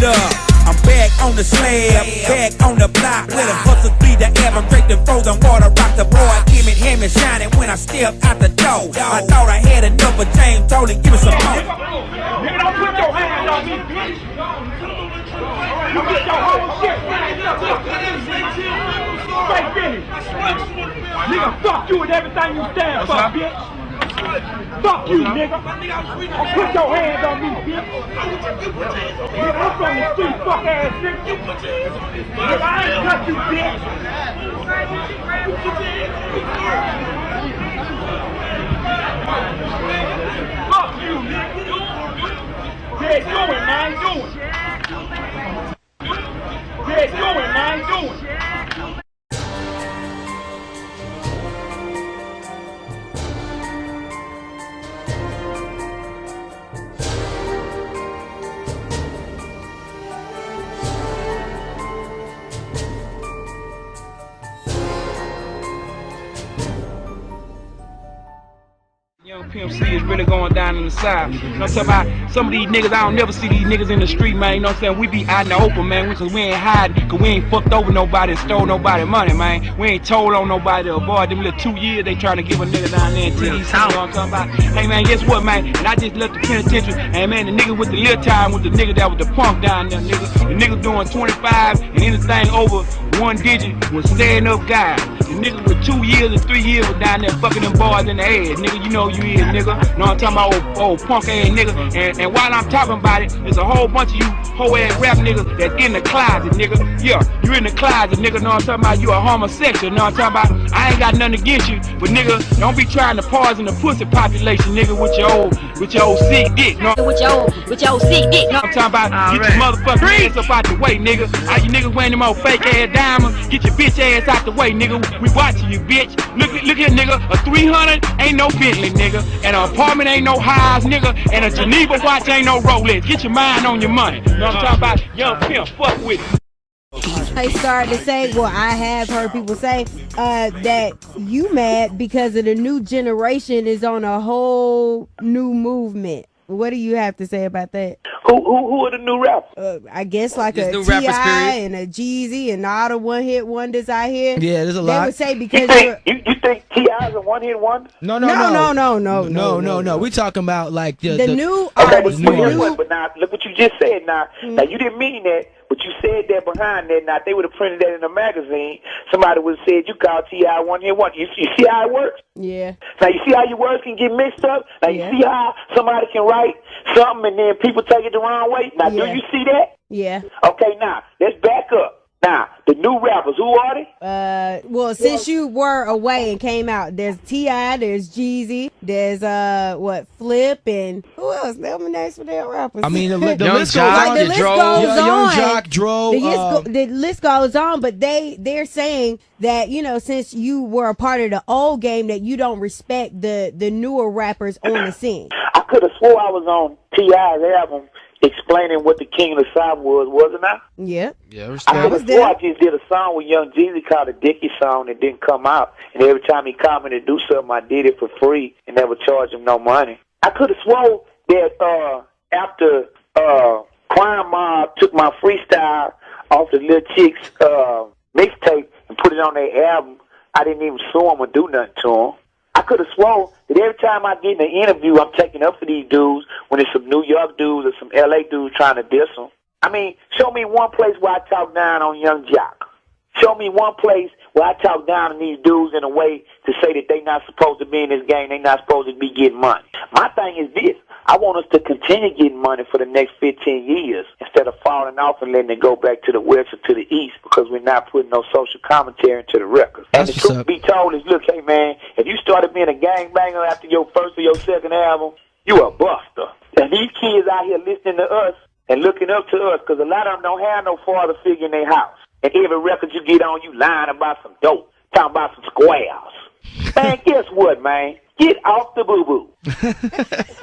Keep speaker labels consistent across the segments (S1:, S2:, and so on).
S1: up. I'm back on the slab, back on the block where the hustlers be the average and frozen water rock the boy. Give it him and shining when I step out the door. I thought I had enough, but James told him give me some more.
S2: Nigga, don't put your hands on me, bitch. You get your whole shit right up. Straight finish. Nigga, fuck you and everything you stand for, bitch. Fuck you, nigga. Don't put your hands on me, bitch. Nigga, I'm from the street, fuck ass nigga. Nigga, I ain't touch you, bitch. Fuck you, nigga. Yeah, do it, man, do it. Yeah, do it, man, do it.
S3: Young Pimp C is really going down in the South. You know what I'm talking about? Some of these niggas, I don't never see these niggas in the street, man. You know what I'm saying? We be out in the open, man, because we ain't hiding, because we ain't fucked over nobody and stole nobody money, man. We ain't told on nobody to avoid them little 2 years they trying to give a nigga down there in TDC. You know what I'm talking about? Hey, man, guess what, man? And I just left the penitentiary, and man, the nigga with the little time with the nigga that was the punk down there, nigga. The nigga doing 25 and anything over 1 digit was staying up guys. The nigga with 2 years and 3 years was down there fucking them boys in the head, nigga. You know you is, nigga. Know what I'm talking about, old punk ass nigga. And while I'm talking about it, there's a whole bunch of you hoe ass rap niggas that's in the closet, nigga. Yeah, you in the closet, nigga. Know what I'm talking about? You a homosexual. Know what I'm talking about? I ain't got nothing against you, but nigga, don't be trying to poison the pussy population, nigga, with your old sick dick. Know
S4: with your old sick dick.
S3: I'm talking about get your motherfucking ass up out the way, nigga. All you niggas wearing them old fake ass diamonds, get your bitch ass out the way, nigga. We watching you, bitch. Look here, nigga. A 300 ain't no Bentley, nigga. And an apartment ain't no highs, nigga. And a Geneva watch ain't no Rolex. Get your mind on your money. You know what I'm talking about? Young Pimp, fuck with it.
S5: They started to say, well, I have heard people say that you mad because of the new generation is on a whole new movement. What do you have to say about that?
S2: Who are the new rappers?
S5: I guess like a T.I. and a Jeezy and all the one-hit wonders out here.
S6: Yeah, there's a lot.
S5: They would say because
S2: you think T.I. is a one-hit wonder?
S6: No. We talking about like the
S5: new
S2: artists.
S5: Okay,
S2: but now look what you just said. Now you didn't mean that, but you said that behind that. Now if they would have printed that in a magazine, somebody would have said you called T.I. one-hit wonder. You see how it works?
S5: Yeah.
S2: Now you see how your words can get mixed up. Now you see how somebody can write something and then people take it the wrong way. Now do you see that?
S5: Yeah.
S2: Okay, now let's back up. Now, the new rappers, who are they?
S5: Well, since you were away and came out, there's T.I., there's Jeezy, there's Flip, and who else? Tell me names for their rappers.
S6: I mean, the list goes on.
S5: The list goes on.
S6: Young Jock, Dro.
S5: The list goes on, but they're saying that, you know, since you were a part of the old game, that you don't respect the newer rappers on the scene.
S2: I could have swore I was on T.I.'s album explaining what the King of the South was, wasn't I?
S5: Yeah.
S6: Yeah,
S2: I was there. I just did a song with Young Jeezy called the Dickie song that didn't come out. And every time he called me to do something, I did it for free and never charged him no money. I could have swore that after Crime Mob took my freestyle off the Little Chicks mixtape and put it on their album, I didn't even sue him or do nothing to him. I could have sworn that every time I get in an interview, I'm taking up for these dudes when it's some New York dudes or some L.A. dudes trying to diss them. I mean, show me one place where I talk down on Young Jock. Show me one place where I talk down on these dudes in a way to say that they not supposed to be in this game, they not supposed to be getting money. My thing is this. I want us to continue getting money for the next 15 years instead of falling off and letting it go back to the west or to the east because we're not putting no social commentary into the records. And the truth be told is, look, hey, man, if you started being a gangbanger after your first or your second album, you a buster. And these kids out here listening to us and looking up to us because a lot of them don't have no father figure in their house. And every record you get on, you lying about some dope, talking about some squares. Man, guess what, man? Get off the boo-boo.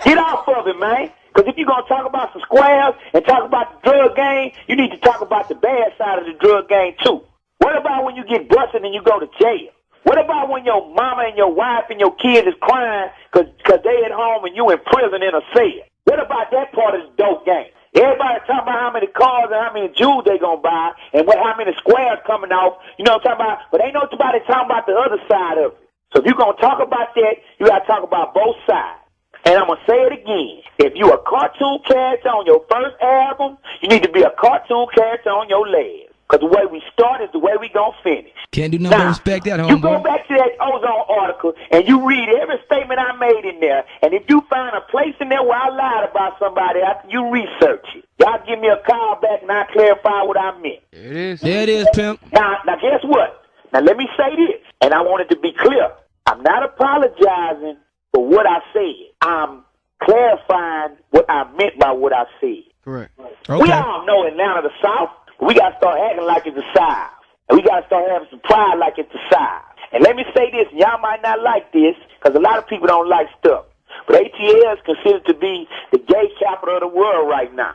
S2: Get off of it, man. Because if you're going to talk about some squares and talk about the drug game, you need to talk about the bad side of the drug game, too. What about when you get busted and you go to jail? What about when your mama and your wife and your kids is crying because they at home and you in prison in a cell? What about that part of the dope game? Everybody talking about how many cars and how many jewels they gonna buy and how many squares coming off. You know what I'm talking about? But ain't nobody talking about the other side of it. So if you're gonna talk about that, you gotta talk about both sides. And I'm gonna say it again. If you a cartoon character on your first album, you need to be a cartoon character on your last. Because the way we start is the way we gonna finish.
S6: Can't do nothing but respect that, homeboy.
S2: You go back to that Ozone article and you read every statement I made in there. And if you find a place in there where I lied about somebody, after you research it, y'all give me a call back and I'll clarify what I meant.
S3: There it is.
S6: There it is, pimp.
S2: Now guess what? Now let me say this, and I want it to be clear. I'm not apologizing for what I said. I'm clarifying what I meant by what I said.
S3: Correct.
S6: Okay.
S2: We all know Atlanta the South. We got to start acting like it's the South. And we got to start having some pride like it's the South. And let me say this, and y'all might not like this, because a lot of people don't like stuff. But ATL is considered to be the gay capital of the world right now.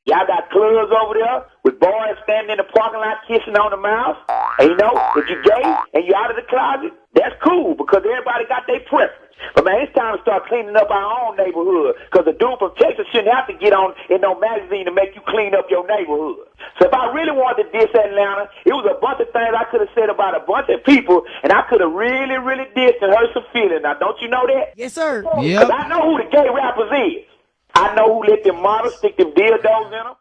S2: Y'all got clubs over there with boys standing in the parking lot kissing on the mouth. And you know, if you're gay and you're out of the closet, that's cool because everybody got their preference. But man, it's time to start cleaning up our own neighborhood because the dude from Texas shouldn't have to get on in no magazine to make you clean up your neighborhood. So if I really wanted to diss Atlanta, it was a bunch of things I could have said about a bunch of people, and I could have really, really dissed and hurt some feelings. Now, don't you know that?
S5: Yes, sir.
S6: Yep.
S2: Because I know who the gay rappers is. I know who let them models stick them dildos in them.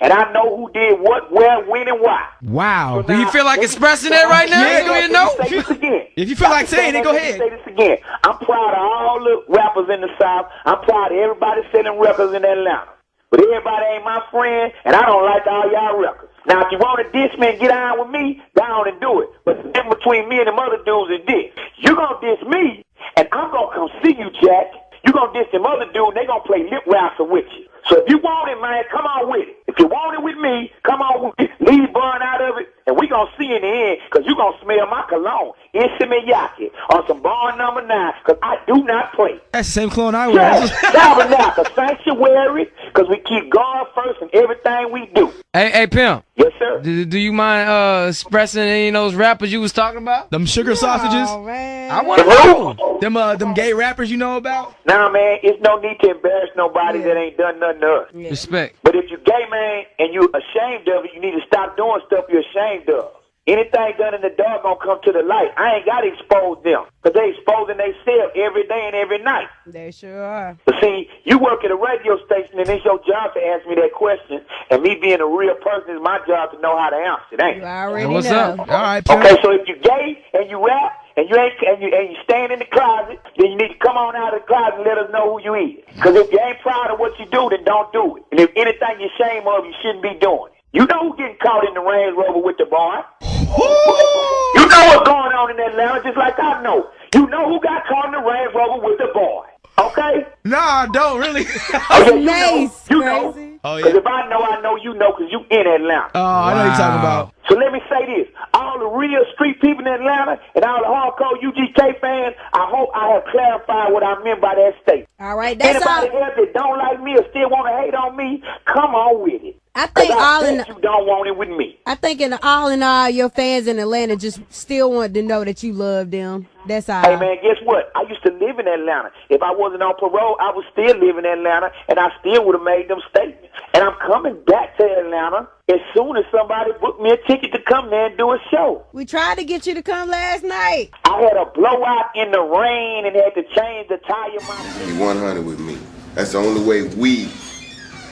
S2: And I know who did what, where, when, and why.
S6: Wow.
S3: Do you feel like expressing that right now?
S6: Yeah,
S3: Go ahead, no.
S2: Say this again.
S6: If you feel like saying it, go ahead.
S2: Say this again. I'm proud of all the rappers in the South. I'm proud of everybody selling records in Atlanta. But everybody ain't my friend, and I don't like all y'all records. Now, if you want to diss me and get on with me, go on and do it. But the difference between me and them other dudes is this. You going to diss me, and I'm going to come see you, Jack. You going to diss them other dudes, and they going to play lip wrestle with you. So if you want it, man, come on with it. If you want it with me, come on with it. Leave Bun out of it, and we going to see in the end, because you going to smell my cologne. Insimiyaki on some Bond number 9, because I do not play.
S6: That's the same clone I wear.
S2: Tabernacle, sanctuary, because we keep God first in everything we do.
S3: Hey, Pimp.
S2: Yes, sir.
S3: Do you mind expressing any of those rappers you was talking about?
S6: Them sugar sausages.
S5: Oh, man.
S3: I want to know.
S6: Them gay rappers you know about?
S2: Nah, man, it's no need to embarrass nobody that ain't done nothing to us.
S5: Yeah.
S3: Respect.
S2: But if you gay, man, and you ashamed of it, you need to stop doing stuff you're ashamed of. Anything done in the dark gonna come to the light. I ain't gotta expose them, because they exposing themselves every day and every night.
S5: They sure are.
S2: But see, you work at a radio station, and it's your job to ask me that question, and me being a real person is my job to know how to answer it, ain't
S5: You
S2: it?
S5: already
S3: Hey, what's
S5: know.
S3: up?
S6: All right, pimp.
S2: Okay, so if you gay and you rap and you ain't and you stand in the closet, then you need to come on out of the closet and let us know who you is. Because if you ain't proud of what you do, then don't do it. And if anything you're ashamed of, you shouldn't be doing it. You know who getting caught in the Range Rover with the boy. You know what's going on in Atlanta, just like I know. You know who got caught in the Range Rover with the boy. Okay?
S6: Nah, I don't really.
S2: Oh, yeah,
S5: Nice,
S2: you know.
S5: crazy.
S6: Oh,
S2: Because
S6: yeah.
S2: if I know you know, because you in Atlanta.
S6: Oh, I know what you're talking about.
S2: So let me say this. All the real street people in Atlanta and all the hardcore UGK fans, I hope I have clarified what I meant by that statement.
S5: All right, that's all.
S2: Anybody else that don't like me or still want to hate on me, come on with it.
S5: I think
S2: 'Cause
S5: all
S2: I
S5: in
S2: bet you don't want it with me.
S5: I think in all, your fans in Atlanta just still want to know that you love them. That's all.
S2: Hey, man, guess what? I used to live in Atlanta. If I wasn't on parole, I would still live in Atlanta, and I still would have made them statements. And I'm coming back to Atlanta as soon as somebody booked me a ticket to come there and do a show.
S5: We tried to get you to come last night.
S2: I had a blowout in the rain and had to change the tire myself.
S7: Be 100 with me. That's the only way we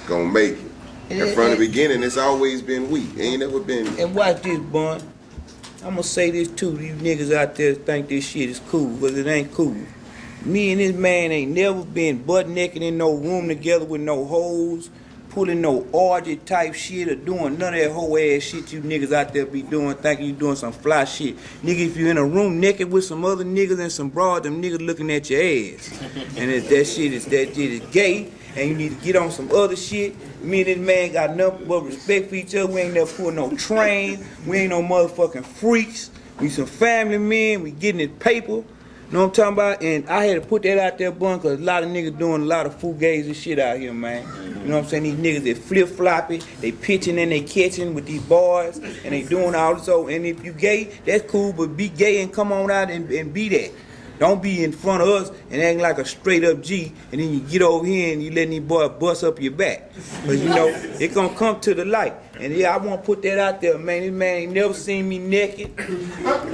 S7: gonna make it. And from the beginning, it's always been we. It ain't never been.
S8: And watch this, Bun. I'm gonna say this too. These niggas out there think this shit is cool, but it ain't cool. Me and this man ain't never been butt naked in no room together with no hoes, pulling no orgy type shit or doing none of that whole ass shit you niggas out there be doing, thinking you doing some fly shit. Nigga, if you in a room naked with some other niggas and some broad, them niggas looking at your ass. And if that shit is gay, and you need to get on some other shit. Me and this man got nothing but respect for each other. We ain't never pulled no train. We ain't no motherfucking freaks. We some family men. We getting it paper. Know what I'm talking about? And I had to put that out there, Bun, because a lot of niggas doing a lot of fugazi shit out here, man. You know what I'm saying? These niggas, they flip-floppy, they pitching and they catching with these boys, and they doing all this. So, and if you gay, that's cool, but be gay and come on out and be that. Don't be in front of us and acting like a straight up G, and then you get over here and you letting these boys bust up your back. Cause you know, it gonna come to the light. And yeah, I wanna put that out there, man. This man ain't never seen me naked.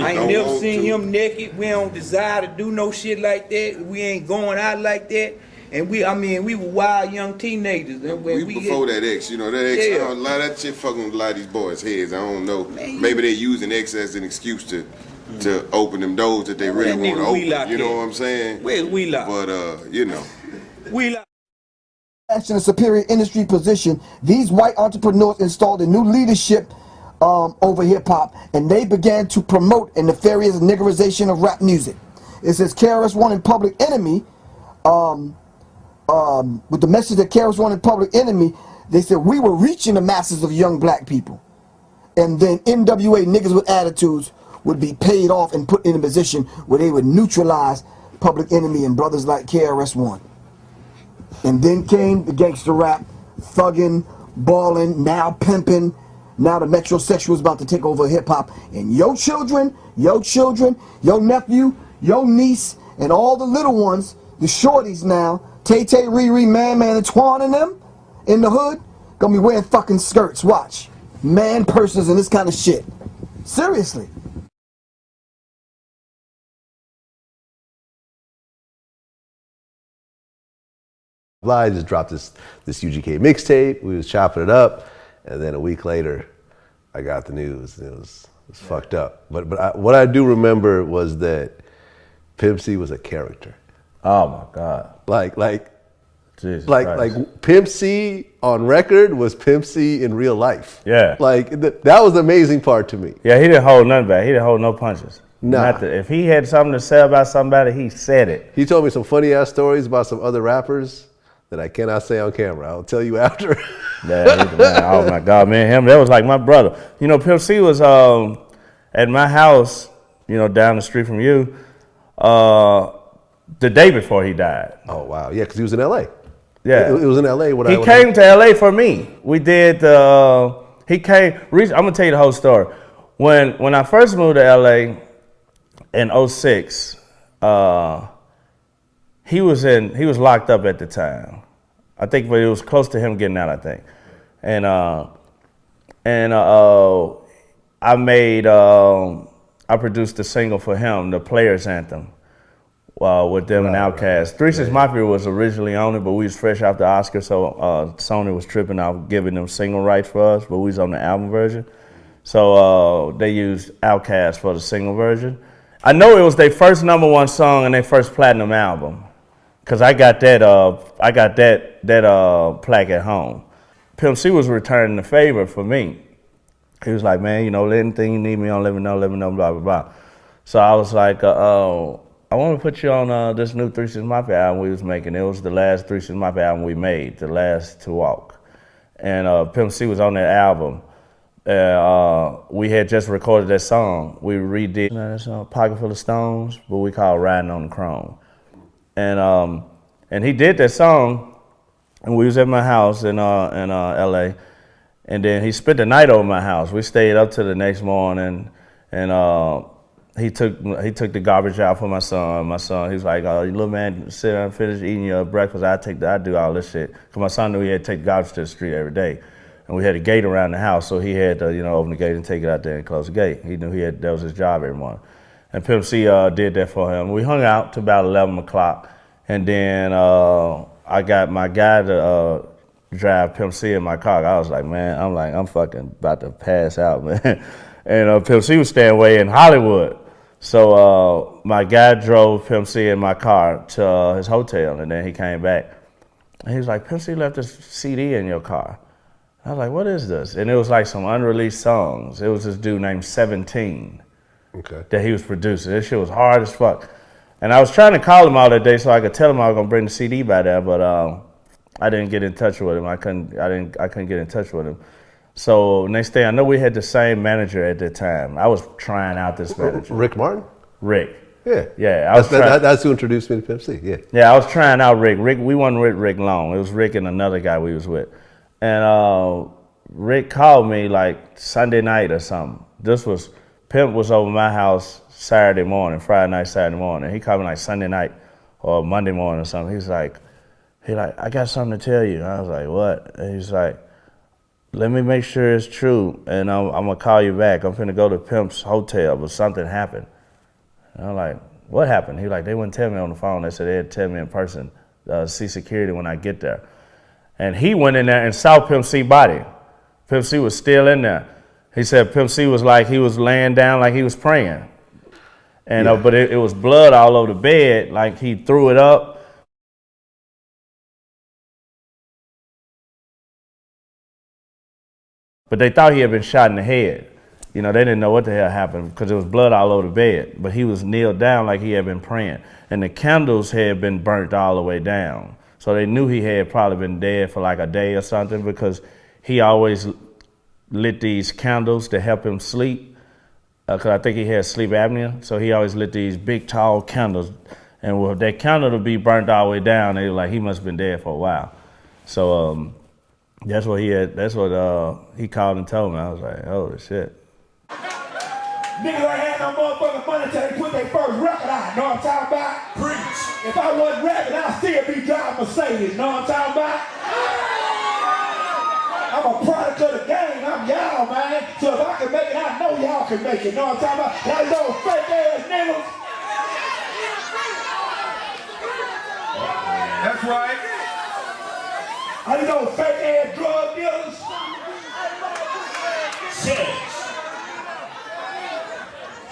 S8: I ain't never seen him naked. We don't desire to do no shit like that. We ain't going out like that. And we were wild young teenagers. And when
S7: we before that X, you know, that X,
S8: Yeah.
S7: a lot of that shit fucking with a lot of these boys' heads. I don't know. Maybe they're using X as an excuse to open them doors that they really want to open. You know what I'm saying?
S8: Where's Wheelock?
S7: But, you know.
S8: Wheelock.
S9: In a superior industry position, these white entrepreneurs installed a new leadership over hip-hop, and they began to promote a nefarious niggerization of rap music. It says KRS-One and Public Enemy, with the message that KRS-One and Public Enemy, they said we were reaching the masses of young black people. And then NWA, niggas with attitudes, would be paid off and put in a position where they would neutralize Public Enemy and brothers like KRS-One. And then came the gangster rap, thuggin', ballin', now pimpin'. Now the metrosexual is about to take over hip-hop. And your children, your nephew, your niece, and all the little ones, the shorties now, Tay-Tay, Riri, Man, and Twan and them, in the hood, gonna be wearing fucking skirts, watch. Man purses and this kind of shit. Seriously.
S10: I just dropped this UGK mixtape. We was chopping it up, and then a week later, I got the news. It was fucked up. But what I do remember was that Pimp C was a character.
S11: Oh my God!
S10: Like
S11: Pimp
S10: C on record was Pimp C in real life.
S11: Yeah.
S10: Like that was the amazing part to me.
S11: Yeah, he didn't hold nothing back. He didn't hold no punches.
S10: Nah.
S11: If he had something to say about somebody, he said it.
S10: He told me some funny ass stories about some other rappers that I cannot say on camera. I'll tell you after.
S11: Yeah, man, oh my God, man, that was like my brother. You know, Pimp C was at my house, you know, down the street from you, the day before he died.
S10: Oh wow, yeah, because he was in L.A.
S11: Yeah,
S10: it was in L.A. when
S11: he came to L.A. for me. We did. He came. I'm gonna tell you the whole story. When I first moved to L.A. in 06, he was locked up at the time. I think, but it was close to him getting out, I think. And I produced a single for him, the Players Anthem, with them and Outkast. Three Six Mafia was originally on it, but we was fresh off the Oscar, so Sony was tripping out giving them single rights for us, but we was on the album version. So they used Outkast for the single version. I know it was their first #1 song and their first platinum album, cause I got that plaque at home. Pimp C was returning the favor for me. He was like, man, you know, anything you need me on, let me know, blah, blah, blah. So I was like, I want to put you on this new 3 6 Mafia album we was making. It was the last 3 6 Mafia album we made, the last to walk. And Pimp C was on that album. We had just recorded that song. We redid that song, Pocket Full of Stones, but we called Riding on the Chrome. And he did that song, and we was at my house in LA, and then he spent the night over my house. We stayed up till the next morning, and he took the garbage out for my son. My son, he was like, "Oh, you little man, sit down and finish eating your breakfast. I do all this shit." Cause my son knew he had to take the garbage to the street every day, and we had a gate around the house, so he had to, open the gate and take it out there and close the gate. He knew that was his job every morning. And Pimp C did that for him. We hung out till about 11 o'clock. And then I got my guy to drive Pimp C in my car. I was like, man, I'm fucking about to pass out, man. And Pimp C was staying way in Hollywood. So my guy drove Pimp C in my car to his hotel, and then he came back. And he was like, Pimp C left this CD in your car. I was like, what is this? And it was like some unreleased songs. It was this dude named 17 that he was producing. This shit was hard as fuck. And I was trying to call him all that day so I could tell him I was gonna bring the CD by there, but I didn't get in touch with him. I couldn't get in touch with him. So next day, I know we had the same manager at that time. I was trying out this manager.
S10: Rick Martin?
S11: Rick.
S10: Yeah.
S11: Yeah.
S10: That's who introduced me to Pimp C, yeah.
S11: Yeah, I was trying out Rick. We wasn't with Rick long. It was Rick and another guy we was with. And Rick called me like Sunday night or something. This was Pimp was over my house Saturday morning, Friday night, Saturday morning. He called me like Sunday night or Monday morning or something. He like, I got something to tell you. I was like, what? And he's like, let me make sure it's true, and I'm gonna call you back. I'm finna go to Pimp's hotel, but something happened. And I'm like, what happened? He like, they wouldn't tell me on the phone. They said they'd tell me in person, see security when I get there. And he went in there and saw Pimp C body. Pimp C was still in there. He said Pimp C was like, he was laying down like he was praying. And but it was blood all over the bed, like he threw it up. But they thought he had been shot in the head. You know, they didn't know what the hell happened because there was blood all over the bed. But he was kneeled down like he had been praying. And the candles had been burnt all the way down. So they knew he had probably been dead for like a day or something because he always lit these candles to help him sleep. Because I think he had sleep apnea. So he always lit these big, tall candles. And with that candle to be burnt all the way down, they were like, he must have been dead for a while. So that's what he had. That's what he called and told me. I was like, holy shit.
S1: Niggas ain't had no motherfucking money till they put their first record out. Know what I'm talking about? Preach. If I wasn't rapping, I'd still be driving Mercedes. Know what I'm talking about? I'm a product of the game. I'm y'all, man. So if I can make it, I know y'all can make it. Know what I'm talking about? Y'all little fake ass niggas. That's right. I know fake ass drug dealers. Shit.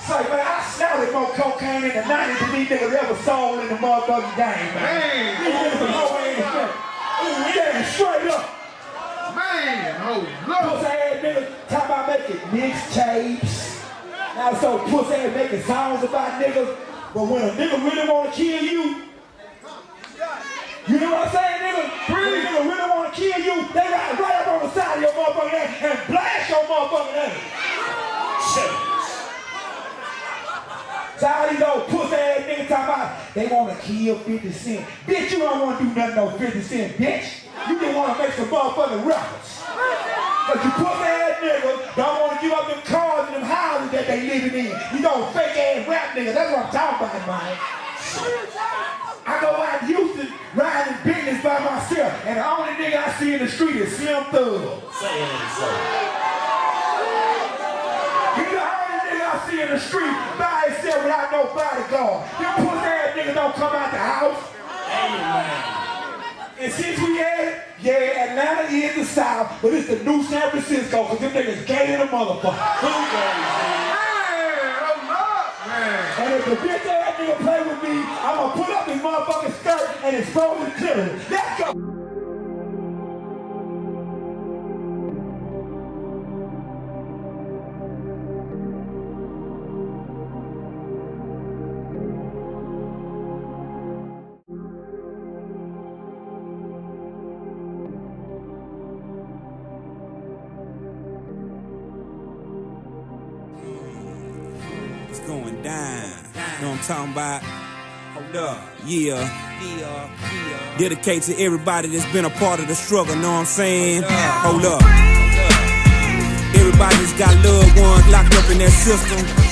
S1: Say, man, I snorted more cocaine in the 90s than these niggas ever sold in the motherfucking game, man. These niggas are low-end shit. Yeah, straight up. Man, oh Lord. Pussy ass niggas talking about making mixtapes. Now so pussy ass making songs about niggas. But when a nigga really wanna kill you, you know what I'm saying, nigga? When a nigga really wanna kill you, they ride right up on the side of your motherfucking ass and blast your motherfucking ass. Shit. So all these old pussy ass niggas talking about they wanna kill 50 Cent. Bitch, you don't wanna do nothing no 50 Cent, bitch. You just wanna make some motherfucking records. But you pussy ass niggas don't wanna give up them cars and them houses that they living in. You know, fake ass rap niggas, that's what I'm talking about, man. I go out in Houston riding business by myself, and the only nigga I see in the street is Slim Thug. I see in the street by himself without no bodyguard. Them pussy ass niggas don't come out the house. Amen. And since we had it, yeah, Atlanta is the South, but it's the new San Francisco, because them niggas gay in a motherfucker. And if the bitch ass nigga play with me, I'm gonna put up his motherfucking skirt and expose his clitoris. Let's go. Going down. Know what I'm talking about? Hold up. Yeah. Dedicate to everybody that's been a part of the struggle, know what I'm saying? Hold up. Everybody that's got loved ones locked up in their system.